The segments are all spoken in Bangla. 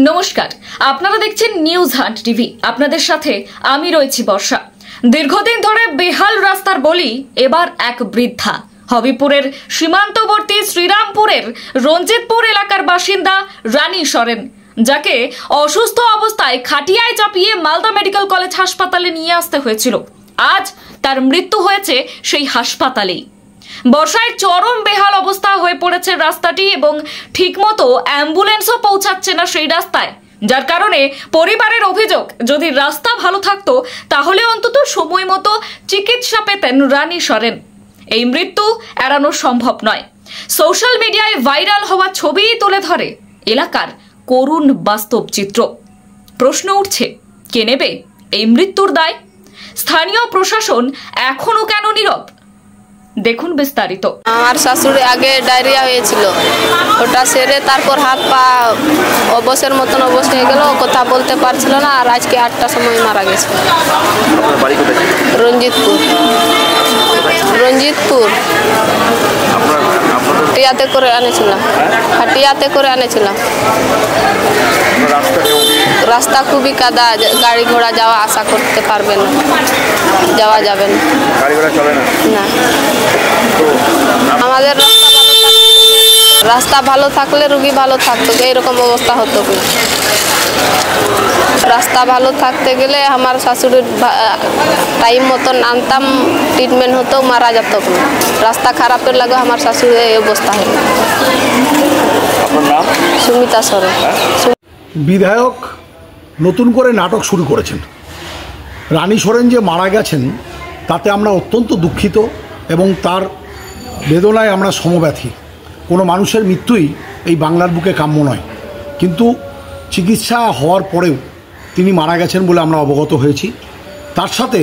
নমস্কার, আপনারা দেখছেন নিউজ হান্ট টিভি। আপনাদের সাথে আমি রয়েছি বর্ষা। দীর্ঘদিন ধরে বেহাল রাস্তার বলি এবার এক বৃদ্ধা। হবিপুরের সীমান্তবর্তী শ্রীরামপুরের রঞ্জিতপুর এলাকার বাসিন্দা রানী সরেন, যাকে অসুস্থ অবস্থায় খাটিয়ায় চাপিয়ে মালদা মেডিকেল কলেজ হাসপাতালে নিয়ে আসতে হয়েছিল। আজ তার মৃত্যু হয়েছে সেই হাসপাতালেই। বর্ষায় চরম বেহাল অবস্থা হয়ে পড়েছে রাস্তাটি এবং ঠিকমতো অ্যাম্বুলেন্সও পৌঁছাচ্ছে না সেই রাস্তায়, যার কারণে পরিবারের অভিযোগ, যদি রাস্তা ভালো থাকতো তাহলে অন্তত সময় মতো চিকিৎসা পেতেন রানী সরেন। এই মৃত্যু এড়ানো সম্ভব নয়। সোশ্যাল মিডিয়ায় ভাইরাল হওয়া ছবি তুলে ধরে এলাকার করুণ বাস্তব চিত্র। প্রশ্ন উঠছে, কে নেবে এই মৃত্যুর দায়? স্থানীয় প্রশাসন এখনো কেন নীরব? দেখুন বিস্তারিত। আমার শাশুড়ি আগে ডায়রিয়া হয়েছিল, ওটা সেরে তারপর হাত পা অবসের মতন অবস্থা হয়ে গেল, কথা বলতে পারছিল না। আর আজকে 8টার সময় মারা গেছে। রঞ্জিতপুর হাটিয়াতে করে আনেছিলাম। রাস্তা খুবই কাদা, গাড়ি ঘোড়া যাওয়া আসা করতে পারবে না, যাওয়া যাবে না। না, আমাদের রাস্তা ভালো থাকলে রুগী ভালো থাকতো, এইরকম অবস্থা হতো কি? রাস্তা ভালো থাকতে গেলে আমার শাশুড়ির টাইম মতন আনতাম, ট্রিটমেন্ট হতো, মারা যেত না। রাস্তা খারাপের লাগে আমার শাশুড়ির এই অবস্থা হলো। সুমিতা সরেন। বিধায়ক নতুন করে নাটক শুরু করেছেন। রানী সরেন যে মারা গেছেন তাতে আমরা অত্যন্ত দুঃখিত এবং তার বেদনায় আমরা সমব্যথী। কোনো মানুষের মৃত্যুই এই বাংলার বুকে কাম্য নয়, কিন্তু চিকিৎসা হওয়ার পরেও তিনি মারা গেছেন বলে আমরা অবগত হয়েছি। তার সাথে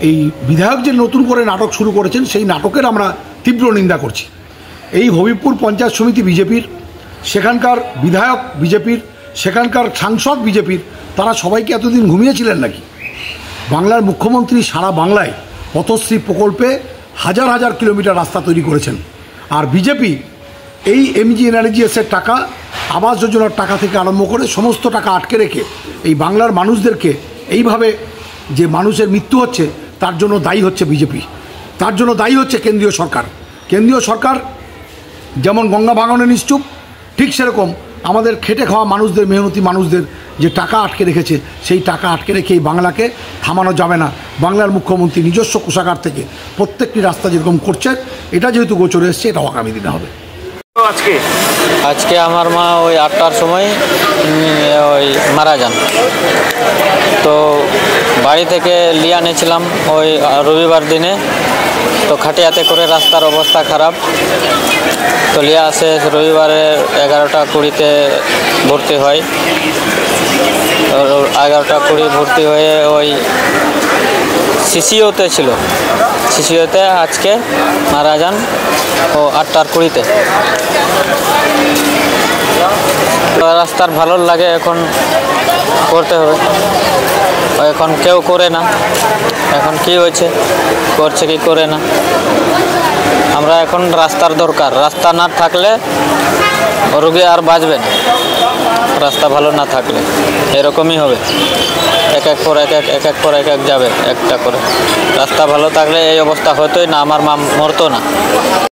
এই বিধায়ক যে নতুন করে নাটক শুরু করেছেন সেই নাটকের আমরা তীব্র নিন্দা করছি। এই হবিপুর পঞ্চায়েত সমিতি বিজেপির, সেখানকার বিধায়ক বিজেপির, সেখানকার সাংসদ বিজেপির, তারা সবাইকে এতদিন ঘুমিয়েছিলেন নাকি? বাংলার মুখ্যমন্ত্রী সারা বাংলায় পথশ্রী প্রকল্পে হাজার হাজার কিলোমিটার রাস্তা তৈরি করেছেন, আর বিজেপি এই MGNRGSের টাকা, আবাস যোজনার টাকা থেকে আরম্ভ করে সমস্ত টাকা আটকে রেখে এই বাংলার মানুষদেরকে এইভাবে যে মানুষের মৃত্যু হচ্ছে তার জন্য দায়ী হচ্ছে বিজেপি, তার জন্য দায়ী হচ্ছে কেন্দ্রীয় সরকার। কেন্দ্রীয় সরকার যেমন গঙ্গা ভাঙনে নিশ্চুপ, ঠিক সেরকম আমাদের খেটে খাওয়া মানুষদের, মেহনতি মানুষদের যে টাকা আটকে রেখেছে সেই টাকা আটকে রেখে এই বাংলাকে থামানো যাবে না। বাংলার মুখ্যমন্ত্রী নিজস্ব কোষাগার থেকে প্রত্যেকটি রাস্তা যেরকম করছেন, এটা যেহেতু গোচরে এসছে, এটা আগামী দিনে হবে। আজকে আমার মা ওই 8টার সময় ওই মারা যান। তো বাড়ি থেকে লিয়ে আনেছিলাম ওই রবিবার দিনে। তো খাটিয়াতে করে রাস্তার অবস্থা খারাপ, তো লিয়ে আসে রবিবারে 11টা 20-তে ভর্তি হয়। 11টা 20 ভর্তি হয়ে ওই CCO-তে ছিল। CCO-তে আজকে মারা যান ও 8টা 20-তে। রাস্তার ভালো লাগে, এখন করতে হবে। এখন কেউ করে না, এখন কি হয়েছে, করছে কি করে না। আমরা এখন রাস্তার দরকার, রাস্তা না থাকলে রোগী আর বাঁচবে না। রাস্তা ভালো না থাকলে এরকমই হবে, এক এক পর এক যাবে একটা করে। রাস্তা ভালো থাকলে এই অবস্থা হতোই না, আমার মা মরতো না।